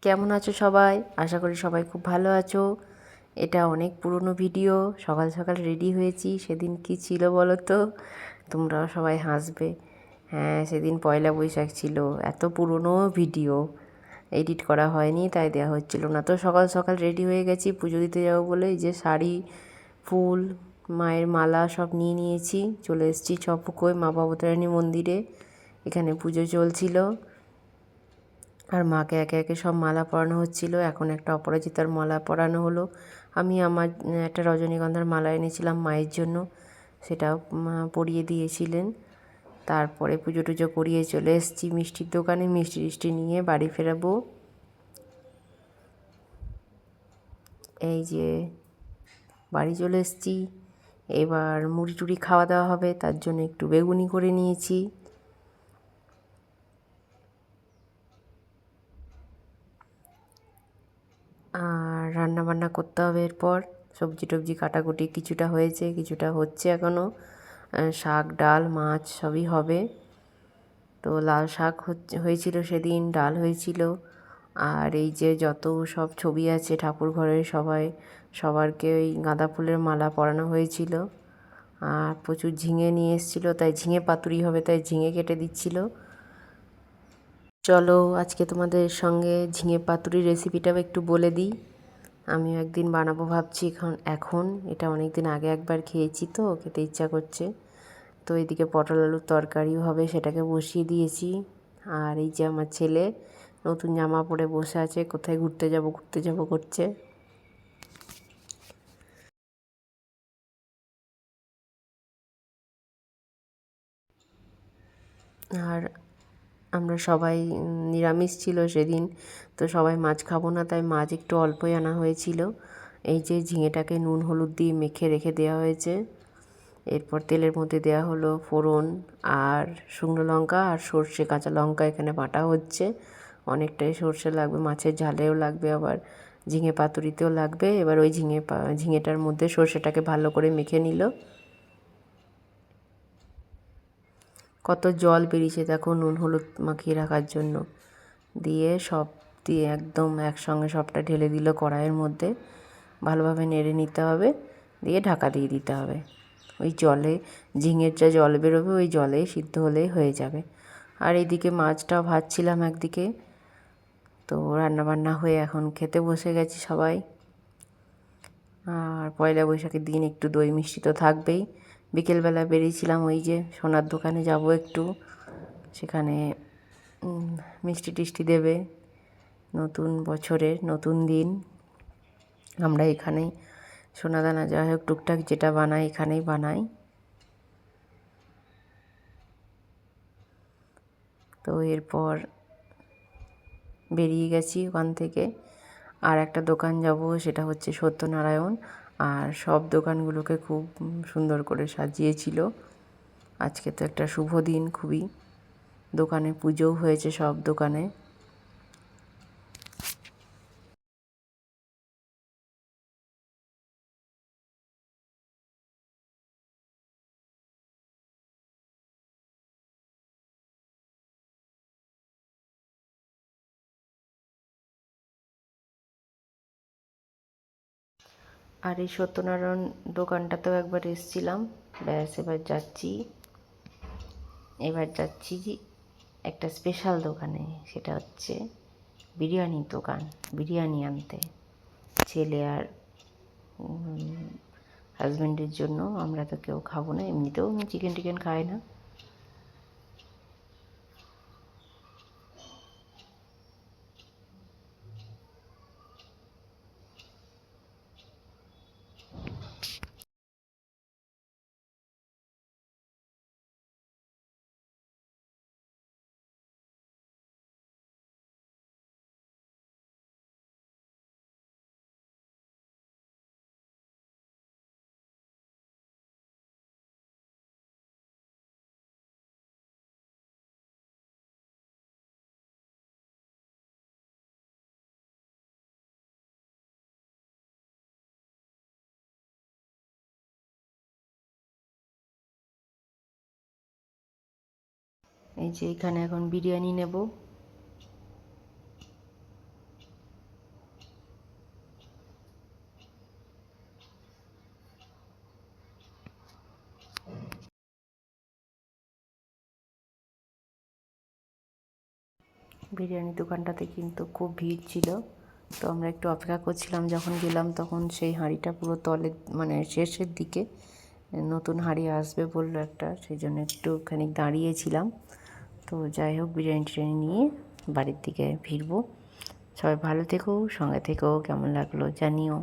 কেমন আছো সবাই? আশা করি সবাই খুব ভালো আছো। এটা অনেক পুরনো ভিডিও। সকাল সকাল রেডি হয়েছি। সেদিন কি ছিল বলো তো? তোমরাও সবাই হাসবে। হ্যাঁ, সেদিন পয়লা বৈশাখ ছিল। এত পুরনো ভিডিও এডিট করা হয়নি, তাই দেওয়া হচ্ছিল না। তো সকাল সকাল রেডি হয়ে গেছি পুজো দিতে যাবো বলে। এই যে শাড়ি, ফুল, মায়ের মালা সব নিয়ে নিয়েছি। চলে এসেছি ছপুকোয় মা ভবতারিণী মন্দিরে। এখানে পুজো চলছিল আর মাকে একে একে সব মালা পরানো হচ্ছিল। এখন একটা অপরাজিতার মালা পরানো হলো। আমি আমার একটা রজনীগন্ধার মালা এনেছিলাম মায়ের জন্য, সেটাও মা পরিয়ে দিয়েছিলেন। তারপরে পুজো টুজো করিয়ে চলে এসেছি মিষ্টির দোকানে। মিষ্টি টিষ্টি নিয়ে বাড়ি ফেরাবো। এই যে বাড়ি চলে এসেছি। এবার মুড়ি টুড়ি খাওয়া দাওয়া হবে, তার জন্য একটু বেগুনি করে নিয়েছি। আর রান্না বান্না করতে হবে এরপর। সবজি টবজি কাটাকুটি কিছুটা হয়েছে, কিছুটা হচ্ছে এখনও। শাক, ডাল, মাছ সবই হবে। তো লাল শাক হয়েছিল সেদিন, ডাল হয়েছিল। আর এই যে যত সব ছবি আছে ঠাকুর ঘরের সবারকে ওই গাঁদা ফুলের মালা পরানো হয়েছিল। আর প্রচুর ঝিঙে নিয়ে এসেছিলো, তাই ঝিঙে পাতুরি হবে, তাই ঝিঙে কেটে দিচ্ছিল। চলো আজকে তোমাদের সঙ্গে ঝিঙে পাতুরির রেসিপিটাও একটু বলে দিই। আমিও একদিন বানাবো ভাবছি। এখন এটা অনেক দিন আগে একবার খেয়েছি, তো খেতে ইচ্ছা করছে। তো এদিকে পটল আলুর তরকারিও হবে, সেটাকে বসিয়ে দিয়েছি। আর এই যে আমার ছেলে নতুন জামা পরে বসে আছে, কোথায় ঘুরতে যাব করছে। আর আমরা সবাই নিরামিষ ছিল সেদিন, তো সবাই মাছ খাবো না, তাই মাছ একটু অল্পই আনা হয়েছিল। এই যে ঝিঙেটাকে নুন হলুদ দিয়ে মেখে রেখে দেওয়া হয়েছে। এরপর তেলের মধ্যে দেওয়া হলো ফোড়ন আর শুকনো লঙ্কা আর সর্ষে, কাঁচা লঙ্কা এখানে বাটা হচ্ছে। অনেকটাই সর্ষে লাগবে, মাছের ঝালেও লাগবে, আবার ঝিঙে পাতুরিতেও লাগবে। এবার ওই ঝিঙেটার মধ্যে সর্ষেটাকে ভালো করে মেখে নিল। কত জল বেরিয়েছে দেখো নুন হলুদ মাখিয়ে রাখার জন্য। দিয়ে একদম একসঙ্গে সবটা ঢেলে দিল কড়াইয়ের মধ্যে। ভালোভাবে নেড়ে নিতে হবে, দিয়ে ঢাকা দিয়ে দিতে হবে। ওই জলে ঝিঙের যা জল বেরোবে ওই জলে সিদ্ধ হলেই হয়ে যাবে। আর এইদিকে মাছটাও ভাজছিলাম একদিকে। তো রান্নাবান্না হয়ে এখন খেতে বসে গেছি সবাই। আর পয়লা বৈশাখের দিন একটু দই মিষ্টি তো থাকবেই। বিকেলবেলা বেরিয়েছিলাম, ওই যে সোনার দোকানে যাব একটু, সেখানে মিষ্টি টিষ্টি দেবে। নতুন বছরের নতুন দিন আমরা এখানেই সোনাদানা যাই হোক টুকটাক যেটা বানাই এখানেই বানাই। তো এরপর বেরিয়ে গেছি ওখান থেকে। আর একটা দোকান যাব, সেটা হচ্ছে সত্যনারায়ণ। আর সব দোকানগুলোকে খুব সুন্দর করে সাজিয়েছিল। আজকে তো একটা শুভ দিন খুবই। দোকানে পুজোও হয়েছে সব দোকানে। আর এই সত্যনারায়ণ দোকানটাতেও একবার এসেছিলাম। ব্যাস এবার যাচ্ছি একটা স্পেশাল দোকানে, সেটা হচ্ছে বিরিয়ানির দোকান। বিরিয়ানি আনতে ছেলে আর হাজব্যান্ডের জন্য। আমরা তো কেউ খাবো না, এমনিতেও আমি চিকেন টিকেন খাই না। এই যে এখানে এখন বিরিয়ানি নেব। বিরিয়ানি দোকানটাতে কিন্তু খুব ভিড় ছিল, তো আমরা একটু অপেক্ষা করছিলাম। যখন গেলাম তখন সেই হাঁড়িটা পুরো তলে মানে শেষের দিকে, নতুন হাঁড়ি আসবে বললো একটা, সেই জন্য একটুখানি দাঁড়িয়েছিলাম। তো যাই হোক, বিরিয়ানি টিরিয়ানি নিয়ে বাড়ির দিকে ফিরবো। সবাই ভালো থেকো, সঙ্গে থেকো, কেমন লাগলো জানিও।